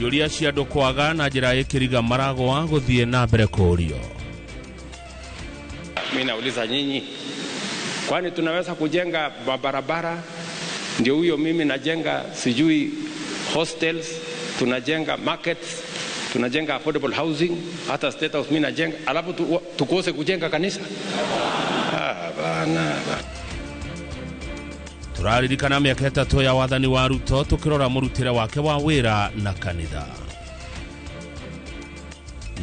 Yuria cia andu kwaga na njira ikiriga maragwa guthie na mbere kurio. Mimi nauliza nyinyi, kwani tunaweza kujenga barabara? Ndio huyo mimi najenga sijui hostels, tunajenga markets, tunajenga affordable housing, hata state house mimi najenga, alafu tukose kujenga kanisa? Bana. Turaririkana miaka 3 ya wathani wa Ruto tukirora murutire wake wa wira na kanitha.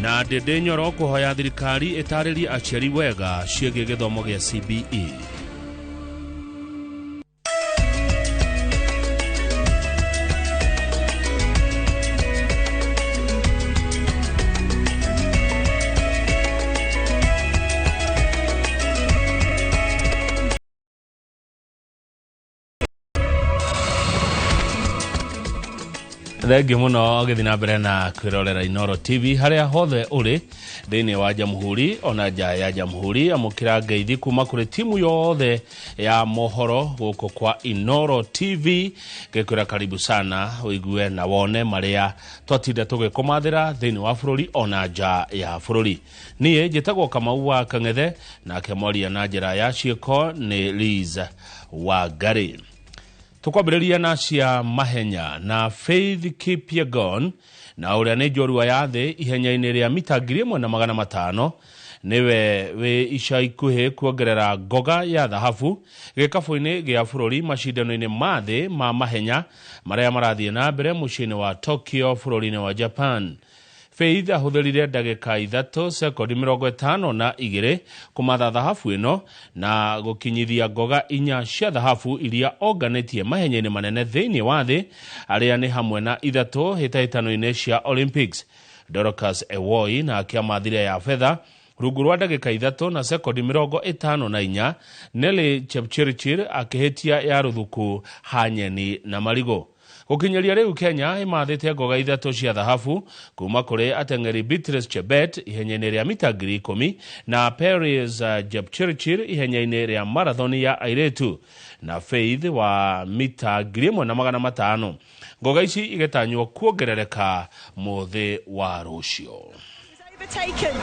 Na Ndindi Nyoro kuhoya thirikari itariri aciari wega ciĩgiĩ gĩthomo gĩa CBE. Thengi muno githina mbere na kwirorera Inoro TV haria hothe uri thiini wa jamhuri ona nja ya jamhuri amukira ngeithi kuma kuri timu yothe ya mohoro guko kwa Inoro TV gekwira karibu sana uigue na wone maria twatinde tugikomathira thiini wa bururi ona nja ya bururi. Nie njitagwo Kamau wa Kang'ethe na kemoria na njira ya ciiko ni Liz Wangari. Tukwambĩrĩria na cia mahenya na Faith Kipyegon na uria ni njorua ya thi ihenya-inĩ rĩa mita 1,500 niwe we ica ikuhĩ kuongerera ngoga ya thahabu gĩkabũ-inĩ gĩa bũrũri macindano-inĩ ma thĩ ma mahenya marĩa marathiĩ na mbere mũciĩ-inĩ wa Tokyo bũrũri-inĩ wa Japan. Faith ahũthĩrire ndagĩka 3 sekondi 52 kumatha thahabu ĩno na gũkinyithia ngoga 4 cia thahabu iria onganĩtie mahenya-inĩ manene thĩinĩ wa thĩ arĩa nĩ hamwe na 3 hĩtahĩtano-inĩ cia Olympics. Dorcas Ewoi na akĩamathire ya fedha rungu rwa ndagĩka 3 na sekondi 54. Nelly Chepchirchir akĩhĩtia ya rũthuku hanyeni na marigo. Gukinyeria riu Kenya imathite ngoga 3 cia thahabu kuma kuri ateng'eri Beatrice Chebet ihenya-inĩ rĩa mita 10,000 na Paris Jepchirchir ihenya-inĩ rĩa marathon ya airetu na Faith wa mita 1,500. Ngoga ici igetanywo kuongerereka muthi wa rucio. Overtaken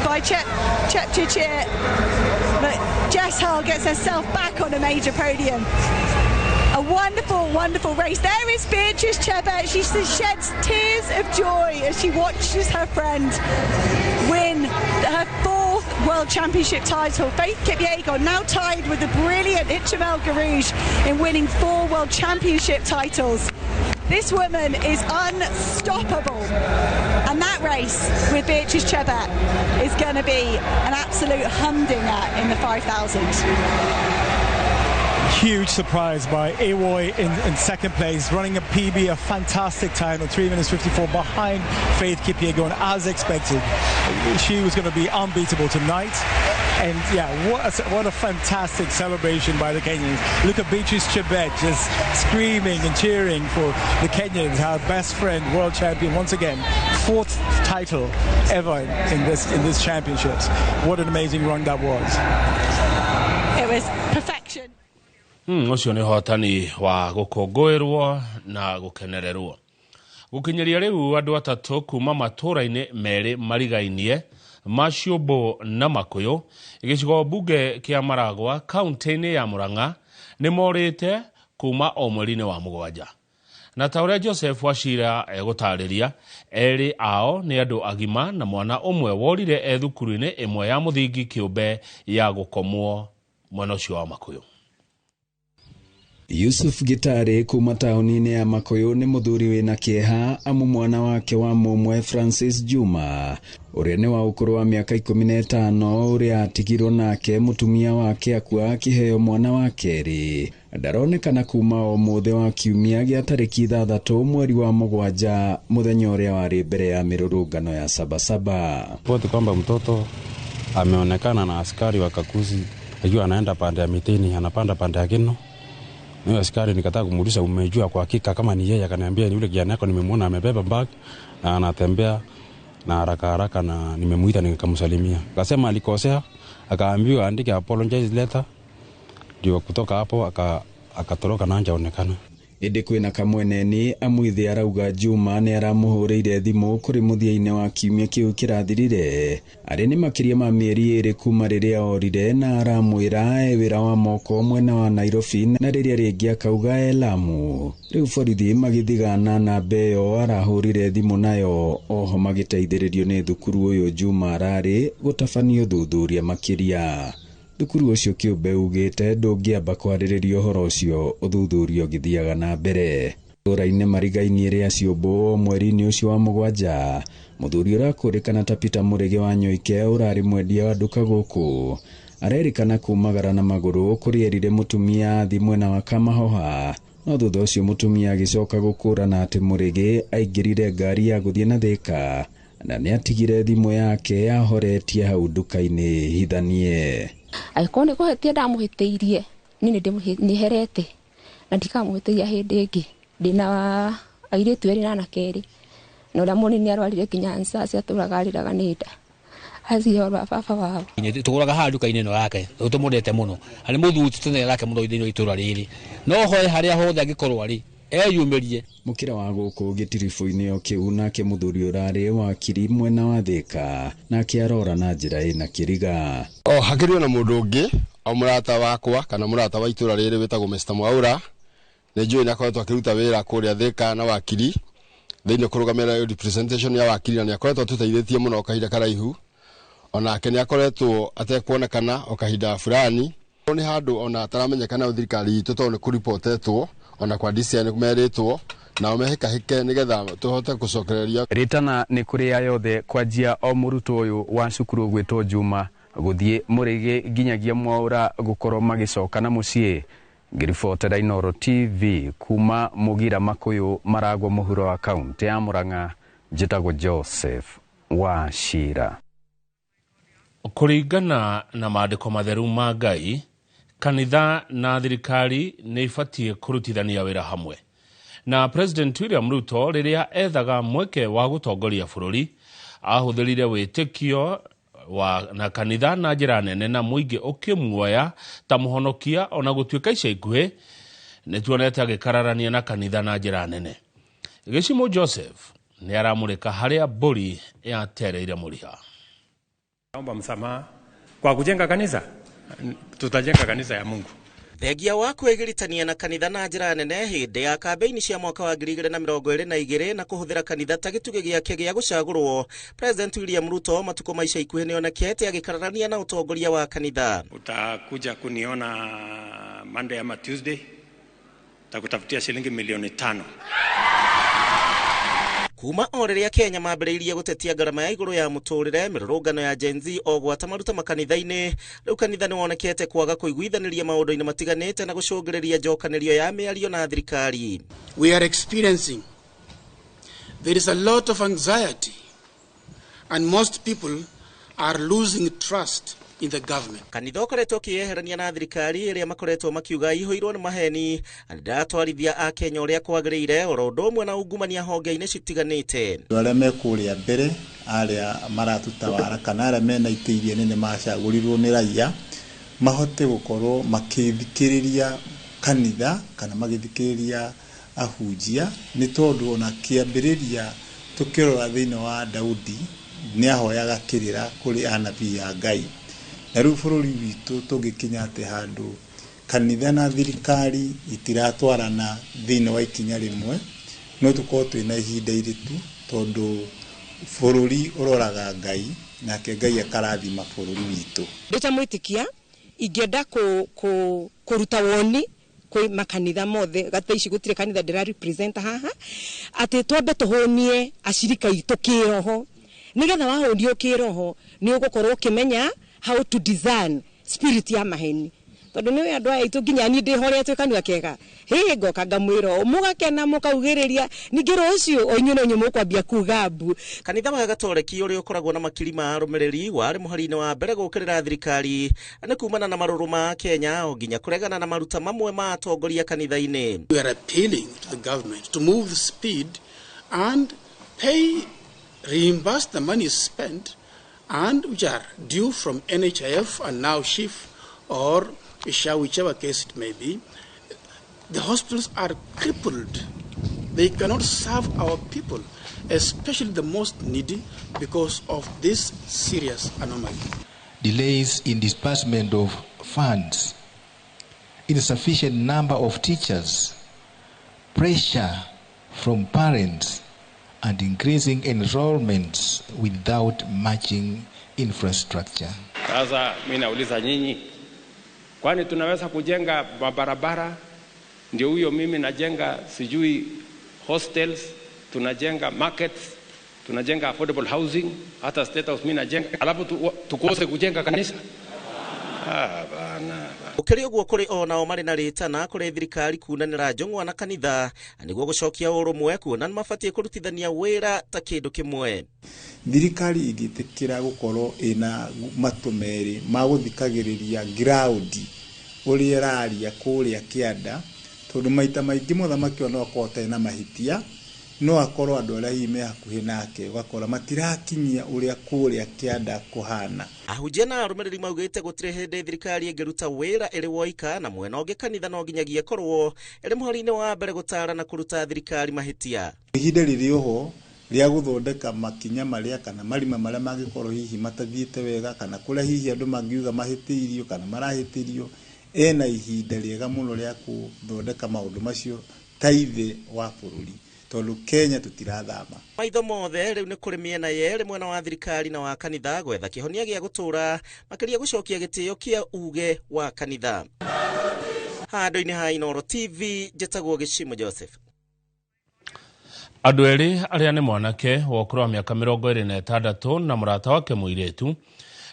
by Chepchirchir, but Jess Hull gets herself back on a major podium. A wonderful, wonderful race. There is Beatrice Chebet. She sheds tears of joy as she watches her friend win her 4th World Championship title. Faith Kipyegon now tied with the brilliant Ichamel Garouge in winning 4 World Championship titles. This woman is unstoppable. And that race with Beatrice Chebet is going to be an absolute humdinger in the 5,000. Huge surprise by Ewoi in second place, running a PB, a fantastic time of 3 minutes 54 behind Faith Kipyegon as expected. She was going to be unbeatable tonight. And yeah, what a fantastic celebration by the Kenyans. Look at Beatrice Chebet just screaming and cheering for the Kenyans, her best friend, world champion once again. 4th title ever in this championships. What an amazing run that was. It was perfection. Ucio ni hotani wa gukongwerwo na gukenererwo. Gukinyeria riu andu 3 kuma matura-ini meri marigainie Maciũmbũ na Makuyu gĩcigo bunge kia Maragwa kaunti-ini ya Murang'a ni morite kuma o mweri-ini wa 7. Na ta ũrĩa Joseph Wachira egũtarĩria eri ao ni andu agima na mwana umwe worire thukuru-ini imwe ya muthingi kiumbe ya gukomwo mwena ũcio wa Makuyu. Yusuf Gitare kuma tauni-inĩ ya Makuyu ni muthuri wina kieha amu mwana wake wa mumwe Francis Juma uria ni wa ukuru wa miaka 15 uria atigirwo nake mutumia wake akua akiheo mwana wa keri. Ndaronekana kuma o muthe wa kiumia gĩa tarĩki 3 mweri wa 7 muthenya ũrĩa warĩ mbere ya mirurungano ya Sabasaba. Ripoti kwamba mtoto ameonekana na askari wa Kakuzi akiwa anaenda pande ya Mitini, anapanda pande ya Kino. Mimi askari nikataka kumuuliza umejua kwa hakika kama ni yeye, akaniambia ni yule kijana yako, nimemwona amebeba bag na anatembea na haraka na nimemuita nikamsalimia. Akasema alikosea, akaambiwa andike apologize letter. Ndio kutoka hapo akatoroka na hajaonekana. indi kwina kamweneni amwithi arauga Juma ni aramuhurire thimu kuri muthiaine wa kiumia kiu kirathirire ari ni makiria ma mieri iri kuma riria orire na aramwira wira wa moko mwena wa Nairobi na riria ringi akauga Lamu. Riu borithi magithigana na beyo arahurire thimu nayo oho magiteithiririo ni thukuru uyu Juma arari gutabanio thuthuria makiria. Thukuru ucio kiumbe ugite ndungiamba kwariririo horo ucio uthuthurio githiaga na mbere. Tora-ine marigaini ria ciumbu mweri-ini ucio wa mugwanja muthuri urakurikana ta Peter Murege wa Nyoike urari mwendia wa nduka guku arerikana kumagara na maguru kurierire mutumia thi mwena wa Kamahoha, no thutha ucio mutumia agicoka gukurana ati Murege aingirire ngari ya guthie na Thika na ni atigire thimu yake ahoretie hau nduka-ini hithanie. Aikone ko hetie ndamuhitiirie ni herete na ndikamuhitiria hindi ingi ndina airitu eri na nakeri no la moni ni arwarire kinyansa cia turagariraga nida acio baba wao ni tuguraga ha nduka-ini no yake utumurete muno ari muthuti tene yake muno ithini itura riri no hoye haria hothe angikorwo ari eyumirie. Mukira wa guku gitirifu-ini o kiu nake muthuri urari wakiri mwena wa Thika nake arora na njira ina kiriga. Hakirio na mundu ungi o murata wakwa kana murata wa itura riri witagwo Mr. Mwaura ni njui ni akoretwo akiruta wira kuria Thika na wakiri thiini kurugamira representation ya wakiri na ni akoretwo tuteithĩtie muno kahinda karaihu onake ni akoretwo atekuonekana o kahinda fulani ni handu ona ataramenyekana uthirikari itu to ni kuripotetwo ona kwa DCI kumeretwo na omehika nigetha tuhote gucokereria ritana ni kuri ayothe kwanjia o muruto uyu wa cukuru gwitwo Juma guthie Murege nginyagia Mwaura gukorwo magicoka na mucii. Ngiribotera Inooro TV kuma Mugira Makuyu Maragwa muhuro wa kaunti ya Murang'a, njitagwo Joseph Wachira. Kuringana na maandiko matheru ma Ngai, kanitha na thirikari ni ibatie kurutithania wira hamwe. Na President William Ruto riria ethaga mweke wa gutongoria bururi ahuthirire witikio na kanitha na njira nene na muingi ukimwoya ta muhonokia ona gutuika ica ikuhi ni tuonete agikararania na kanitha na njira nene. Gicimo Joseph ni aramurika haria mburi yatereire muriha. Naomba msamaha kwa kujenga kanisa, tutajenga kanisa ya Mungu. Thegia wa kwegiritania na kanitha na njira nene hindi ya kambeini cia mwaka wa 2022 na kuhuthira kanitha ta gituge giake gia gucagurwo, President William Ruto matuko maisha ikuhe nionekete agikararania na utongoria wa kanitha. Utakuja kuniona Monday ama Tuesday, takutafutia shilingi milioni 5. Kuma oreria Kenya mambiriirie gutetia garama ya iguru ya muturire mirurungano ya Gen Z ogwata maruta makanitha-ini, riu kanitha ni wonekete kwaga kuiguithaniria maundu-ini matiganite na gucungiriria njokanirio ya miario na thirikari. We are experiencing there is a lot of anxiety and most people are losing trust in the government. Kanitha koretwo kieherania na thirikari iria makoretwo makiuga ihoirwo ni maheni ndatwarithia a Kenya uria kwagirire orondo umwe na ungumania honge-ini citiganite. Aria mekuria mbere aria maratuta wara kana aria mena itiirie nene macagurirwo ni raia mahote gukorwo makithikiriria kanitha kana magithikiriria ahunjia ni tondu ona kiambiriria tukirora thiini wa Daudi ni ahoyaga kirira kuri anabii ya Ngai. Na riu bururi witu tungikinya ati handu kanitha na thirikari itiratwarana thiini wa ikinya rimwe no tukorwo twina ihinda iritu tondu bururi uroraga Ngai nake Ngai akarathima bururi witu. Nditamwitikia ingenda kuruta woni kwi makanitha mothe gataici gutire kanitha ndira represent haha ati twambe tuhonie ashirika itu kiroho nigetha wahonio kiroho ni ugukorwo kimenya how to design spirit ya maheni tondu ni andu aya itu nginya ni ndihoretwe kanua kega higo kagamwiro mugakena mukaugiriria ningiro ucio oinyuno nyumu kwambia kugambu. Kanitha wa Gatoreki uri ukoragwo na makiri ma arumiriri wari muharine wa mbere gukirira thirikari ani kumana na maruru ma Kenya o nginya kuregana na maruta mamwe ma atongoria kanitha-ini. We are appealing to the government to move the speed and reimburse the money spent and which are due from NHIF and now SHIF or SHA, whichever case it may be, The hospitals are crippled. They cannot serve our people, especially the most needy, because of this serious anomaly. Delays in disbursement of funds, insufficient number of teachers, pressure from parents, and increasing enrollments without matching infrastructure. Sasa mimi nauliza nyinyi, kwani tunaweza kujenga barabara? Ndio huyo mimi najenga sijui hostels, tunajenga markets, tunajenga affordable housing, hata state house mimi najenga, alafu tukose kujenga kanisa? Bana. Ukiri uguo kuri onao mari na ritana kuri thirikari kunanira njongwa na kanitha niguo gucokia urumwe kuona mabatie kurutithania wira ta kindu kimwe. Thirikari igitikira gukorwo ina matumeri ma guthikagiriria ground uri eraria kuria kianda tondu maita maingi muthamaki ono akote na mahitia no akorwo andu aria ime hakuhi nake ugakora matirakinyia uria kuria kianda kuhana. Ahujia na arumiriri maugite gutire hindi thirikari ingiruta wira iri woika na mwena ungi kanitha no nginyagia korwo iri muhari-ini wa mbere gutara na kuruta thirikari mahitia. Ihinda riri oho ria guthondeka makinya maria kana marima maria mangikorwo hihi matathiite wega kana kuria hihi andu mangiuga mahitiirio kana marahitirio ena ihinda riega muno ria kuthondeka maundu macio taithe wa bururi tondu Kenya tutirathama. Maitho mothe riu ni kuri miena yeri mwena wa thirikari na wa kanitha gwetha kihonia gia gutura makiria gucokia gitio kia uge wa kanitha. Handu-ini ha Inooro TV jetagwo Gishimo Joseph. Andu eri aria ni mwanake wa ukuru wa miaka 26 na murata wake muiretu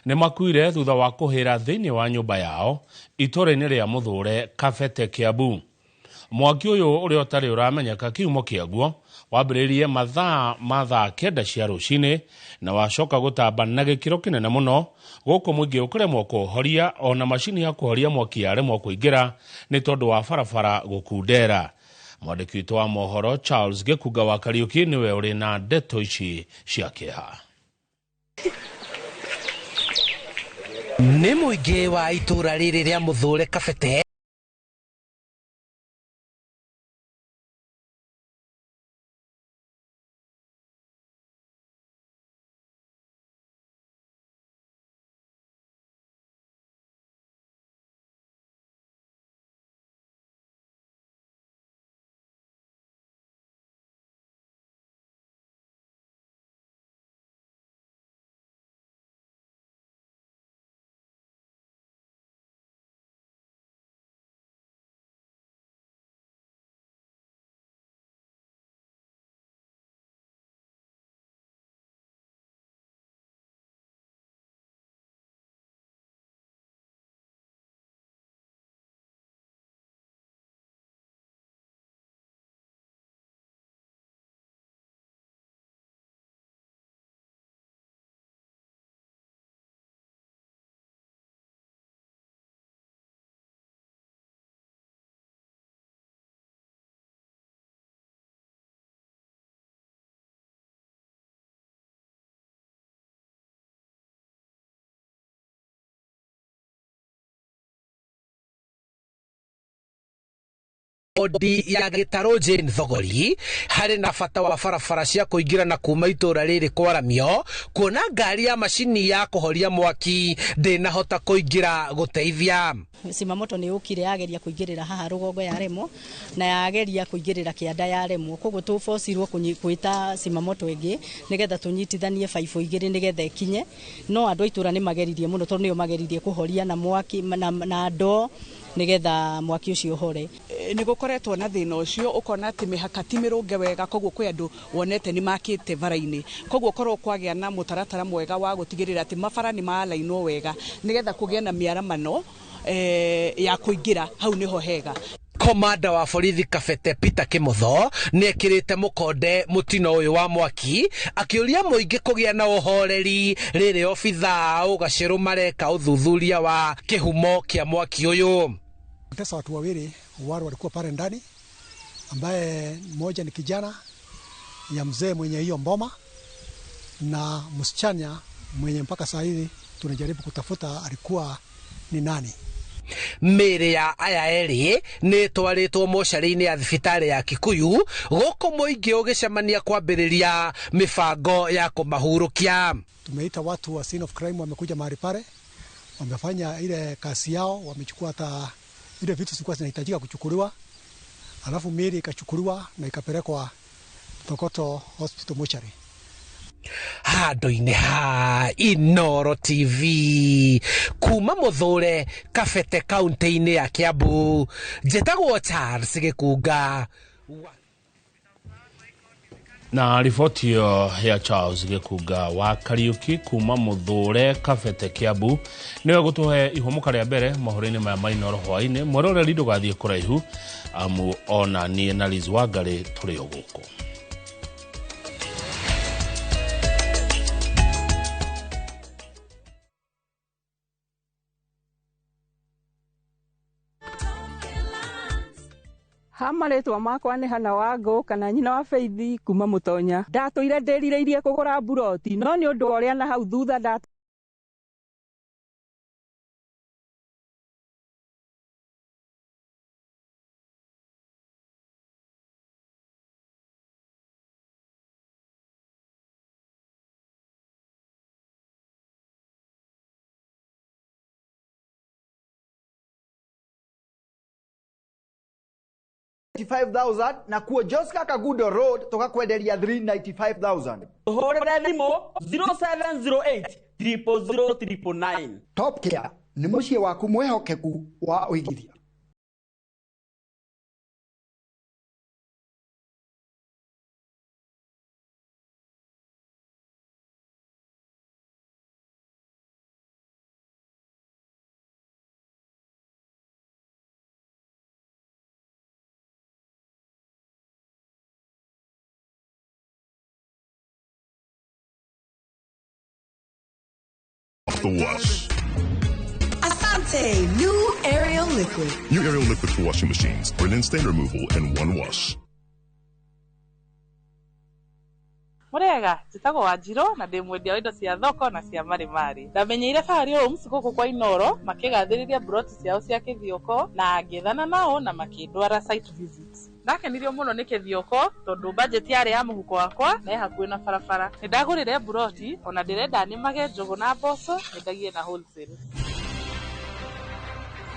ni makuire thutha wa kuhira thiini wa nyumba yao itura-ini ria Muthure Kabete Kiambu. Mwaki uyu uri otari uramenyeka kiumo kiaguo wambiririe mathaa kenda cia rucini na wacoka gutamba na gikiro kinene muno guku mwingi ukuremwo kuhoria ona mashini ya kuhoria mwaki yaremwo kuingira ni tondu wa barabara gukundera. Mwandiki witu wa mohoro Charles Gikuga wa Kariuki niwe uri na ndeto ici cia kiha. Ni muingi wa itura riri ria Muthure Kabete odi ya gitaro Jane Thogori hari na bata wa barabara cia kuingira na kuma itura riri kwaramio kuona ngari ya mashini ya kuhoria mwaki ndinahota kuingira guteithia. Simamoto ni ukire yageria kuingirira haha rugongo ya remo na yageria kuingirira kianda ya remo koguo tu forcirwo kuita simamoto ingi nigetha tunyitithanie baibũ igiri nigetha ikinye no andu itura ni mageririe muno tondu ni mageririe kuhoria na mwaki na ndo nigetha mwaki ucio hore. Ni gukoretwo na thina ucio ukona ati mihaka ti mirunge wega koguo kwi andu wonete ni makite bara-ini koguo korwo kwagia na mutaratara mwega wa gutigirira ati mabara ni malainwo wega nigetha kugia na miaramano ya kuingira hau niho hega. Komanda wa borithi Kabete Peter Kimutho niekirite mukonde mutino uyu wa mwaki akiuria muingi kugia na uhoreri riri ofitha ugaciru mareka uthuthuria wa kihumo kia mwaki uyu. Pesa watu wawili wale walikuwa pale ndani ambaye mmoja ni kijana ya mzee mwenye hiyo mboma na msichana mwenye mpaka saa hivi tunajaribu kutafuta alikuwa ni nani. Mĩĩrĩ ya aya erĩ nĩ twarĩtwo mocarĩ-inĩ ya thibitarĩ ya Kikuyu gũkũ mũingĩ ũgĩcemania kwambĩrĩria mĩbango ya kũmahurũkia. Tumeita watu wa scene of crime, wamekuja mahali pale, wamefanya ile kazi yao, wamechukua hata ile vitu zilikuwa zinahitajika kuchukuliwa, alafu miili ikachukuliwa na ikapelekwa Tokoto Hospital mortuary. Handũ-inĩ ha Inooro TV kuma Mũthũre Kabete kaunti-inĩ ya Kiambu, njĩtagwo Charles Gĩkunga. Na riboti ya Charles Gĩkunga wa Kariuki kuma Mũthũre Kabete Kiambu niwe gũtũhe ihomoka rĩa mbere mohoro-inĩ maya ma Inooro hwaĩ-inĩ. Mweroreri ndũgathiĩ kũraihu, amu ona niĩ na Liz Wangarĩ tũrĩ o gũkũ. Hamaretwa makwa nĩ Hana Wangũ kana nyina wa Feithi kuma Mũtonya. Ndatũire ndĩrirĩirie kũgũra buroti, no nĩ ũndũ ũrĩa na hau thutha $95,000 na kuo Joska Kagudo Road tukakwenderia $395,000. Hore thimo 0708 0000999. Top Care ni muciĩ waku mwehokeku wa uigithia. The wash. Asante New Ariel Liquid. New Ariel Liquid for washing machines. Brilliant stain removal in one wash. Murega, njĩtagwo Wanjiro na ndĩ mwendia wa indo cia thoko na cia marĩ. Ndamenyeire Fahari Homes gũkũ kwa Inooro makĩgathĩrĩria broti ciao cia Kĩthioko na ngĩthana nao na makĩndwara site visits. Ndakenirio mũno nĩ Kĩthioko tondũ budget yarĩ ya mũhuko wakwa na hakuhĩ na barabara. Nĩndagũrire broti ona ndĩrenda nĩmage njogo na mboco nĩndagie na wholesale.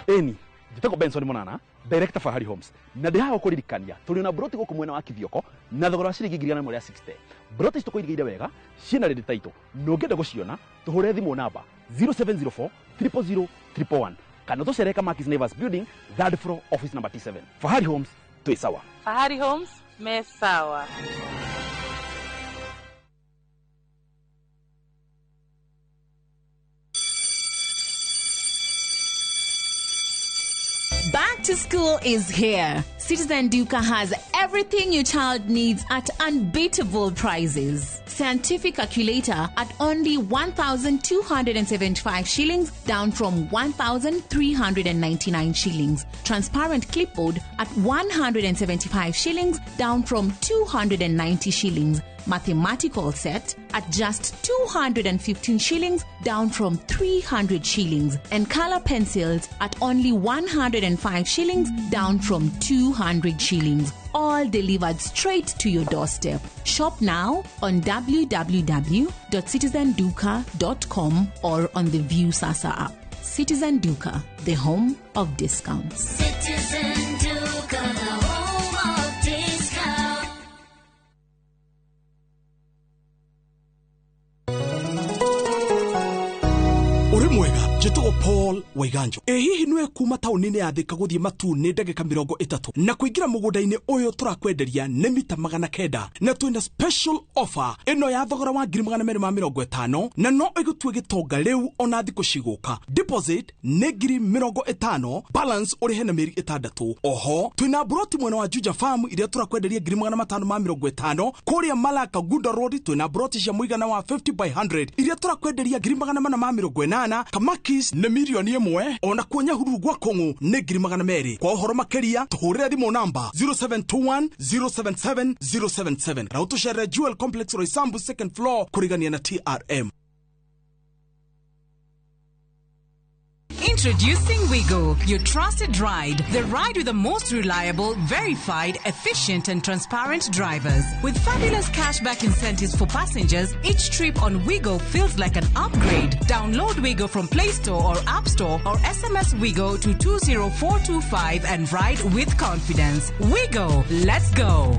Eni, njĩtagwo Benson Monana, Director Fahari Homes. Na ndĩhaga kũririkania tũrĩ na broti gũkũ mwena wa Kĩthioko na thogora wa ciringi 160. Broti tũkũirigĩire wega, ciĩna ready title. No ngenda gũciona, tũhũre thimũ namba 0704 000 111 kana tũcereka Markis Naivas Building, 3rd floor, office number T7. Fahari Homes, tuĩ sawa. Fahari Homes, me sawa. Back to school is here. Citizen Duka has everything your child needs at unbeatable prices. Scientific calculator at only 1,275 shillings, down from 1,399 shillings. Transparent clipboard at 175 shillings, down from 290 shillings. Mathematical set at just 215 shillings, down from 300 shillings. And color pencils at only 105 shillings, down from 200 shillings. All delivered straight to your doorstep. Shop now on www.citizenduka.com or on the View Sasa app. Citizen Duka, the home of discounts. Citizen Duka, the home of discounts. Uri mwega, njĩtagwo Paul Waiganjo. Hihi nĩwe kuma taũni-inĩ ya Thika gũthiĩ Matune ndagĩka 30 na kũingĩra mũgũnda-inĩ ũyũ tũrakwenderia nĩ mita 900 na twĩna special offer ĩno ya thogora wa 250 na no ĩgũtue gĩtonga rĩu ona thikũ cigũka. Deposit nĩ 50,000, balance ũrĩhe na mĩeri 6. Oho twĩna broti mwena wa Juja Farm iria tũrakwenderia 550 kũrĩa Malaka Guda Road. Twĩna broti cia mũigana wa 50 by 100 iria tũrakwenderia 480 Kamakis nĩ milioni 1 ona kuonya hururu gwa Kongo nĩ 200,000. Kwa ũhoro makĩria tũhũrĩre thimũ namba 0721 077 077 na ũtũcerere Jewel Complex Roysambu 2nd floor kũrigania na TRM. Introducing Wigo, your trusted ride. The ride with the most reliable, verified, efficient and transparent drivers. With fabulous cashback incentives for passengers, each trip on Wigo feels like an upgrade. Download Wigo from Play Store or App Store or SMS Wigo to 20425 and ride with confidence. Wigo, let's go.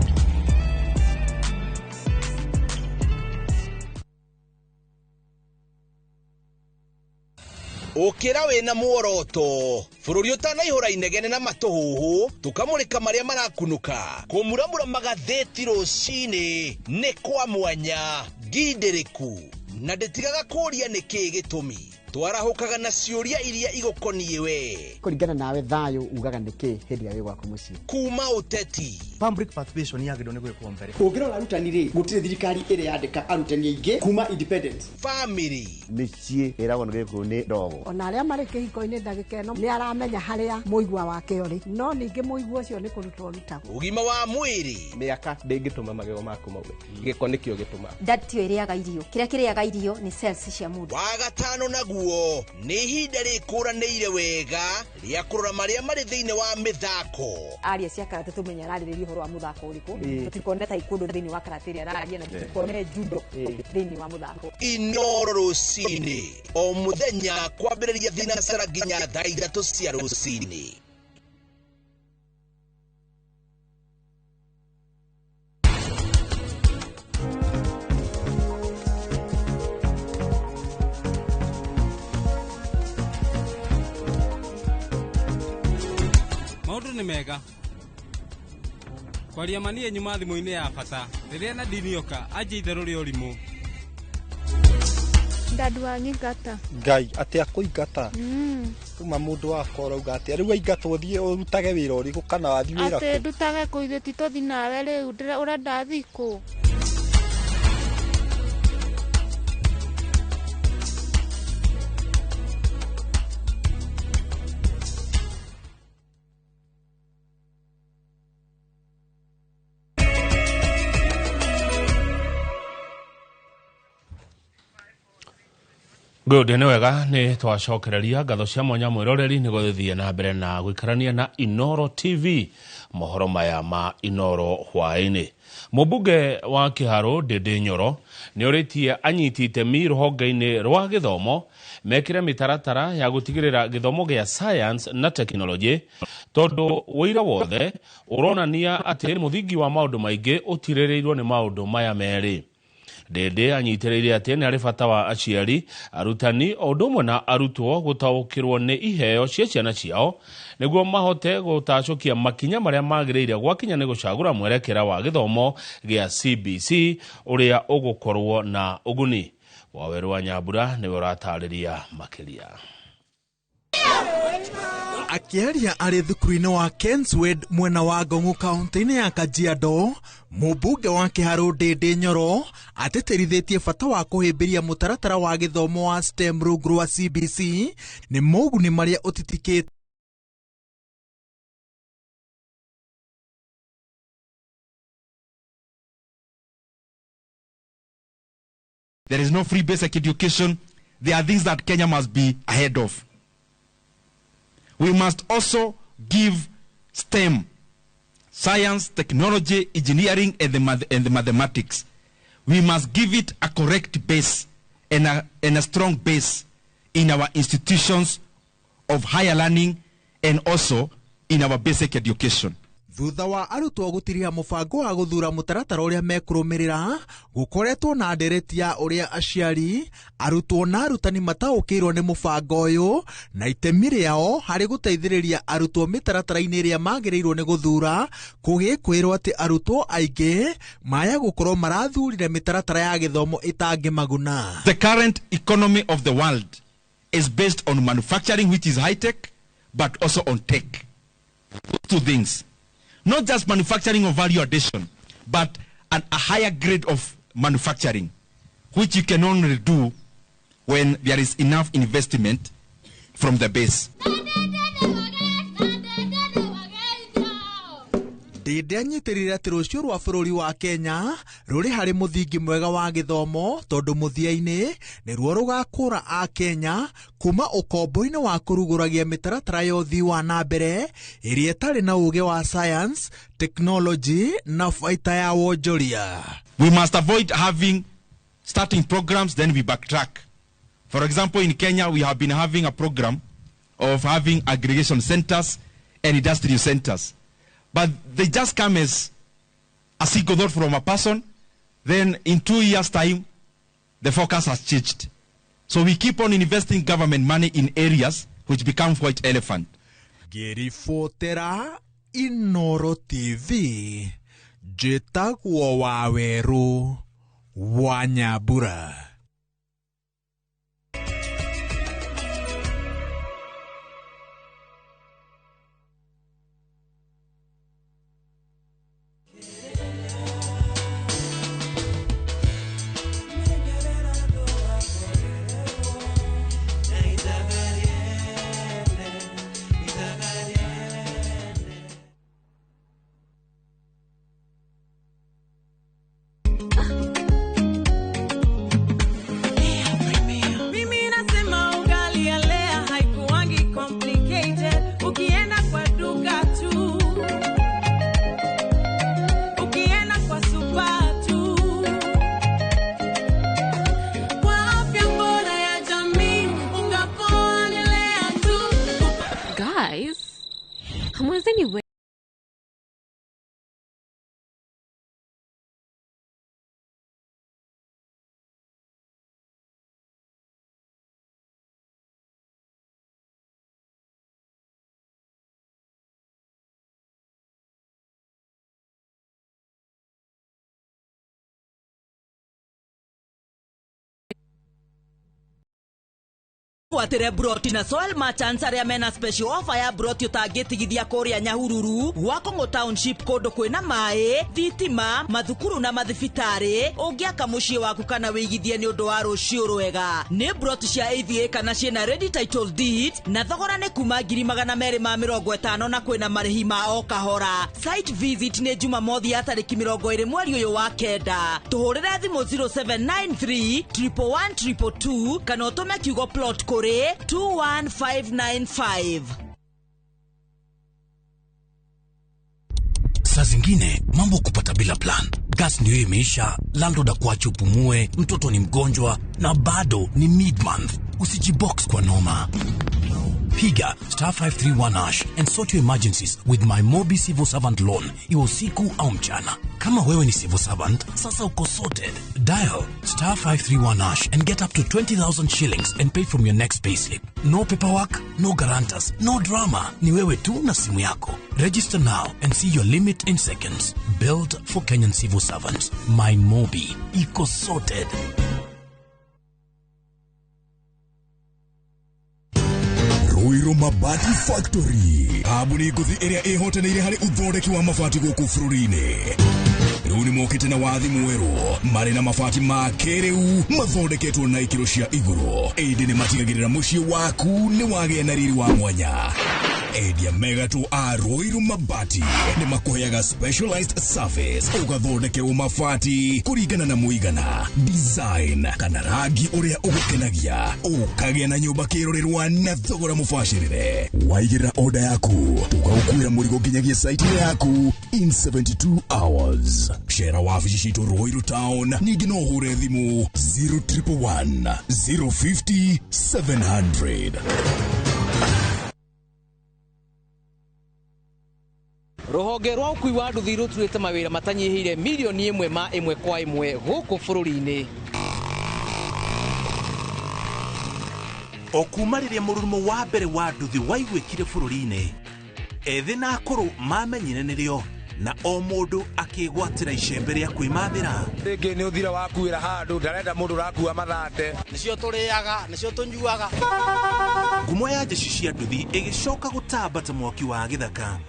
Ukira wina muoroto bururi utanaihura inegene na matuhuhu tukamurika maria marakunuka kumuramura magatheti rucini ni kwa mwanya ngindiriku na nditigaga kuria niki gitumi twarahukaga na ciuria iria igukonie we kuringana nawe thayo ugaga niki hindi ya wigwa kumuci kuma uteti public participation yagirwo ni gwikwo mbere ungirora arutani ri gutire thirikari iri yandika arutani aingi kuma independent family micie iragwo ni gwikwo ni ndogo ona aria mari kihiko-ini ndagika ino ni aramenya haria muigwa wake uri no ningi muigwa ucio ni kurutwo rutagwo ugima wa mwiri miaka ndingituma magego maku mauwe giko nikio gituma ndatio iriaga irio kiria kiriaga irio ni cells cia mundu wa gatano naguo ni ihinda rikuranĩire wega ria kurora maria mari thiini wa mithako aria cia karate tumenya ararĩrĩria uhoro wa muthako uriku tutikone taekwondo thiini wa karate ria araria na tutikone judo thiini wa muthako Inoro rucini o muthenya kwambĩrĩria thinacara nginya thaa 3 cia rucini. Maundu ni mega kwaria manie nyuma thimu-ini ya bata riria na dinioka anje itheru ria urimu ndadu angigata ngai ati akuingata kuma mundu wakora uga ati riu aingatwo thie urutage wira uriku kana wathi wira ati ndutage kuithe titothi nawe riu urenda thiku Good, ni wega ni twacokereria ngatho cia mwanya mwiroreri ni guthithia na mbere na gwikarania na Inoro TV mohoro maya ma Inoro hwaini. Mubunge wa Kiharu Ndindi Nyoro ni uritie anyiti itemi ruhonge-ini rwa githomo mekire mitaratara ya gutigirira githomo gia science na technology tondu wira wothe uronania ati muthingi wa maundu maingi utiririrwo ni maundu maya meri. Ndindi anyitiriire ati ni ari bata wa aciari arutani odumwe na arutwo gutaukirwo ni iheo cia ciana ciao niguo mahote gutacokia makinya maria magiriire gwakinya ni gucagura mwerekera wa githomo gia CBC uria ugukorwo na uguni. Waweru wa Nyambura ni uratariria makiria. Akiaria ari thukuru-ini wa Kenswed mwena wa Gongu kaunti-ini ya Kajiado, mubunge wa Kiharu Ndindi Nyoro ateterithitie bata wa kuhimbiria mutaratara wa githomo wa STEM rungu rwa CBC ni moguni maria utitikite. There is no free basic education. There are things that Kenya must be ahead of. We must also give STEM, science, technology, engineering, and the mathematics. We must give it a correct base and a strong base in our institutions of higher learning and also in our basic education. Thutha wa arutwo gutiria mubango wa guthura mutaratara uria mekurumirira gukoretwo na ndereti ya uria aciari arutwo na arutani mataukirwo ni mubango uyu na itemi riao hari guteithiriria arutwo mitaratara-ini iria magirirwo ni guthura kugikwirwo ati arutwo aingi maya gukorwo marathurire mitaratara ya githomo itangi maguna. The current economy of the world is based on manufacturing, which is high tech, but also on tech. Two things. Not just manufacturing of value addition, but a higher grade of manufacturing, which you can only do when there is enough investment from the base. Hĩndĩ anyitirire atĩ rũciũ rwa bũrũri wa Kenya rũrĩ harĩ mũthingi mwega wa gĩthomo tondũ mũthia-inĩ nĩruo rũgakũra a Kenya kuma ũkombo-inĩ wa kũrugũragia mĩtaratara ya ũthii wa na mbere ĩrĩa ĩtarĩ na ũũgĩ wa science, technology na baita ya wonjoria. We must avoid starting programs then we backtrack. For example, in Kenya we have been having a program of having aggregation centers and industrial centers. But they just come as a single thought from a person. Then in 2 years' time, the focus has changed. So we keep on investing government money in areas which become white elephant. Ngĩribotera Inooro TV, njĩtagwo Waweru wa Nyambura. Watire broti na soil merchants aria mena special offer ya broti utangitigithia kuria Nyahururu Wakongo township kondo kwina mai thitima mathukuru na mathibitari ungiaka mucii waku kana wigithie ni undu wa rucio rwega ni broti cia AVA kana ciena ready title deed na thogora ni kuma 250 na kwina marihi ma o kahora. Site visit ni Jumamothi ya tariki 20 mweri uyu wa kenda. Tuhurire thimu 0793 111 222 kana utume kiugo plot 21595. Saa zingine mambo kupata bila plan. Gas ndio imeisha, landlord akuache upumue, mtoto ni mgonjwa na bado ni mid-month. Usijibox kwa noma. Piga *531# and sort your emergencies with my Mobi Civil Servant Loan. Iwe usiku au mchana. Kama wewe ni civil servant, sasa uko sorted. Dial *531# and get up to 20,000 shillings and pay from your next payslip. No paperwork, no guarantors, no drama. Ni wewe tu na simu yako. Register now and see your limit in seconds. Built for Kenyan civil servants. My Mobi. Iko sorted. Ruiru Mabati Factory. Kabuni nguthi iria ihotanĩire harĩ uthondeki wa mabati gũkũ bũrũri-inĩ. Rĩu nĩ mokĩte na wathi mwerũ marĩ na mabati ma kĩrĩu mathondeketwo na ikĩro cia igũrũ. Ĩndĩ nĩ matigagĩrĩra mũciĩ waku nĩ wagĩa na riri wa mwanya. Endia mega tu a Ruiru Mabati nĩ makũheaga specialized service ũgathondekerwo mabati kũringana na mũigana, design kana rangi ũrĩa ũgũkenagia, ũkagĩa na nyũmba kĩrorerwa na thogora mũbacĩrĩre. Waigĩra order yaku ũgaukuĩra mũrigo nginyagia site yaku in 72 hours. Share wabici citũ Ruiru Town, ningĩ no ũhũre thimũ 0111 050 700. Ruhonge rwa ukui wa nduthi ruturite mawira matanyihire milioni 1 kwa 1 guku bururi-ini. Okumariria murumo wa mbere wa nduthi waigwikire bururi-ini, ethi na akuru mamenyire nirio na o mundu akigwatira icembe ria kwimathira. Ringi ni uthira wakuira handu ndarenda mundu rakua mathate, nicio turiaga nicio tunyuaga. Ngumo ya jeshi cia nduthi igicoka gutambata mwaki wa githaka.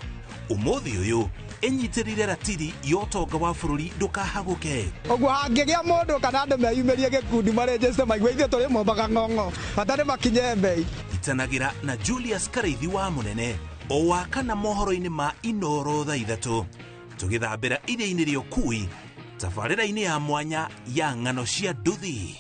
Umuthi uyu enyitirire ratiri yotonga wa bururi ndukahaguke. Ogwo hangigia mundu kana andu meyumerie gikundi marejeste maigwithie turi mombaga ng'ong'o batari makinye mbei. Itanagira na Julius Kareithi wa Munene o wakana mohoro-ini ma Inooro thaa 3. tũgĩthambĩra iria-inĩ rĩa ũkui tabarĩra-inĩ ya mwanya ya ng'ano cia nduthi.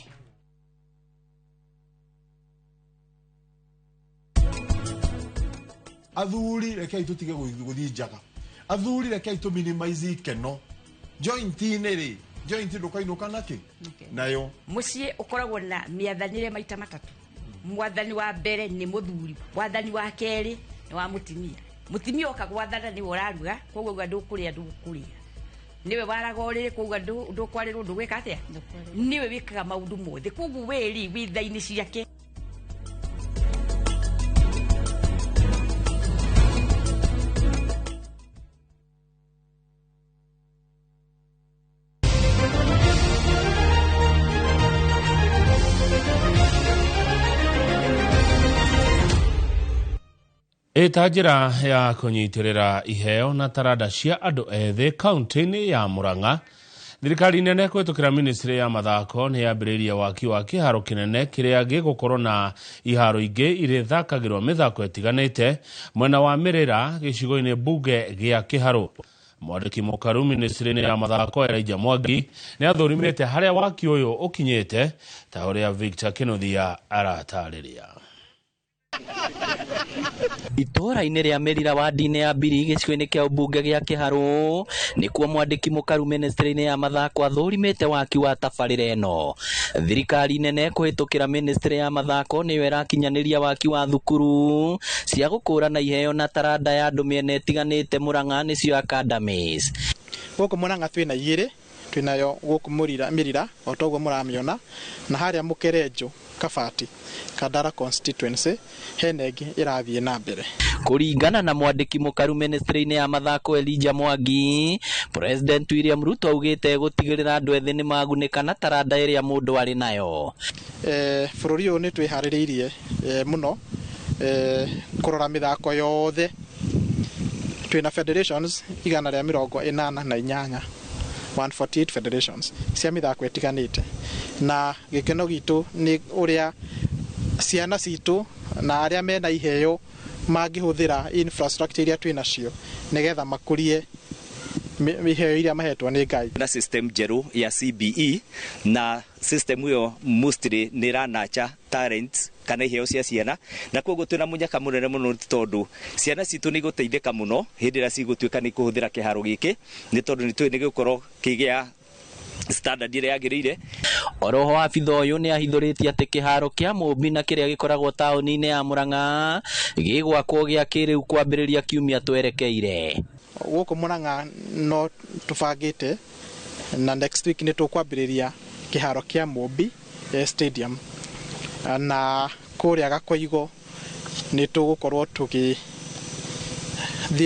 Athuri rekei tutige guthii njaga, athuri rekei tu minimize ikeno joint-inĩ rĩ, joint ndũkainũka naki nayo mũciĩ ũkoragwo na mĩathanĩre maita matatũ. Mwathani wa mbere nĩ mũthuri, mwathani wa kerĩ nĩ wa mũtimia. Mũtimia oka gwathana nĩwe ũraruga, koguo uga ndũkũrĩa ndũkũrĩa, niwe waraga ũrĩrĩ, koguo ndũkwarĩrwo ndũgwĩka atĩa, niwe wĩkaga maũndũ mothe, koguo wĩri witha-inĩ ciake. Ĩta njĩra ya kũnyitĩrĩra iheo na taranda cia andũ ethĩ kaunti-inĩ ya Murang'a, thirikari nene kũhĩtũkĩra ministry ya mathako nĩ yambĩrĩirie waki wa kĩharo kĩnene kĩrĩa gĩgũkorwo na iharo ingĩ irĩthakagĩrwo mĩthako ĩtiganĩte mwena wa Mĩrĩra gĩcigo-inĩ mbunge gĩa Kĩharũ. Mwandĩki mũkaru ministry-inĩ ya mathako Elijah Mwangi nĩ athũrimĩte harĩa waki ũyũ ũkinyĩte, ta ũrĩa Victor Kĩnuthia aratarĩria. Itũra-inĩ rĩa Mĩrĩra wadi-inĩ ya Mbiri gĩcigo-inĩ kĩa mbunge gĩa Kĩharũ nĩkuo mwandĩki mũkaru ministry-inĩ ya mathako athũrimĩte waki wa tabarĩra ĩno. Thirikari nene kũhĩtũkĩra ministry ya mathako nĩyo ĩrakinyanĩria waki wa thukuru cia gũkũrana iheo na taranda ya andũ mĩena ĩtiganĩte Murang'a nĩcio academies. Gũkũ Murang'a twĩna igĩrĩ, twĩnayo gũkũ Mĩrĩra o toguo mũramĩona, na harĩa Mũkerenjo Kabati Kandara constituency hena ĩngĩ ĩrathiĩ na mbere. Kũringana na mwandĩki mũkaru ministry-inĩ ya mathako Elijah Mwangi, President William Ruto augĩte gũtigĩrĩra andũ ethĩ nĩ magunĩka na taranda ĩrĩa mũndũ arĩ nayo. Bũrũri ũyũ nĩ twĩharĩrĩirie mũno kũrora mĩthako yothe. Twĩna federations 188 148 federations cia mĩthako ĩtiganĩte, na gĩkeno gitũ nĩ ũrĩa ciana citũ na arĩa mena iheo mangĩhũthĩra infrastructure iria twĩ nacio nĩgetha makũrie iheo iria mahetwo nĩ Ngai. Na system njerũ ya CBE, na system ĩyo mostly nĩ ĩranacha talents kana iheo cia ciana, na koguo twĩna mũnyaka mũnene mũno tondũ ciana citũ nĩ igũteithĩka mũno hĩndĩ ĩrĩa cigũtuĩka nĩ kũhũthĩra kĩharo gĩkĩ, nĩ tondũ nĩ gĩgũkorwo kĩgĩa standard ĩrĩa yagĩrĩire. Oroho abitha ũyũ nĩ ahithũrĩtie atĩ kĩharo kĩa Mũmbi na kĩrĩa gĩkoragwo taũni-inĩ ya Murang'a gĩgwakwo gĩa kĩrĩu kwambĩrĩria kiumia twerekeire. Gũkũ Murang'a no tũbangĩte na next week nĩ tũkwambĩrĩria kĩharo kĩa Mũmbi stadium, na kũrĩa Gakoigo nĩ tũgũkorwo tũgĩthiĩ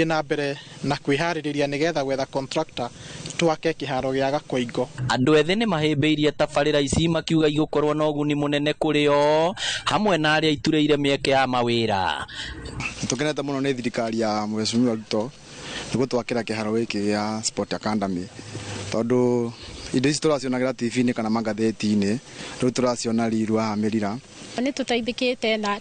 na mbere na kwĩharĩrĩria nĩgetha gwetha contractor twake kĩharo gĩa Gakoigo. Andũ ethĩ nĩ mahĩmbĩirie tabarĩra ici makiuga igũkorwo na ũguni mũnene kũrĩ o hamwe na arĩa iturĩire mĩeke ya mawĩra. Tũkenete mũno nĩ thirikari ya Mheshimiwa Ruto nĩ gũtwakĩra kĩharo gĩkĩ gĩa Sport Academy, tondũ indo ici tũracionagĩra TV-inĩ kana magathĩti-inĩ, rĩu tũraciona Riru wa Mĩrĩra. Nĩ tũteithĩkĩte na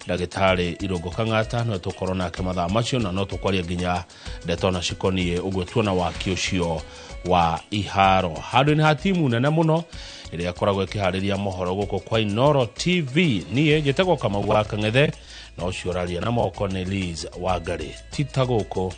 ndagĩtarĩ Irũngũ Kang'ata no tũkorwo nake mathaa macio, na no tũkwaria nginya ndeto na cikoniĩ ũguo tuona waki ũcio wa iharo handũ-inĩ ha timu nene mũno ĩrĩa akoragwo ĩkĩharĩria mohoro gũkũ kwa Inooro TV. Niĩ njĩtagwo Kamau wa Kang'ethe, na ũcio ũraria na moko nĩ Liz Wangari. Tita gũkũ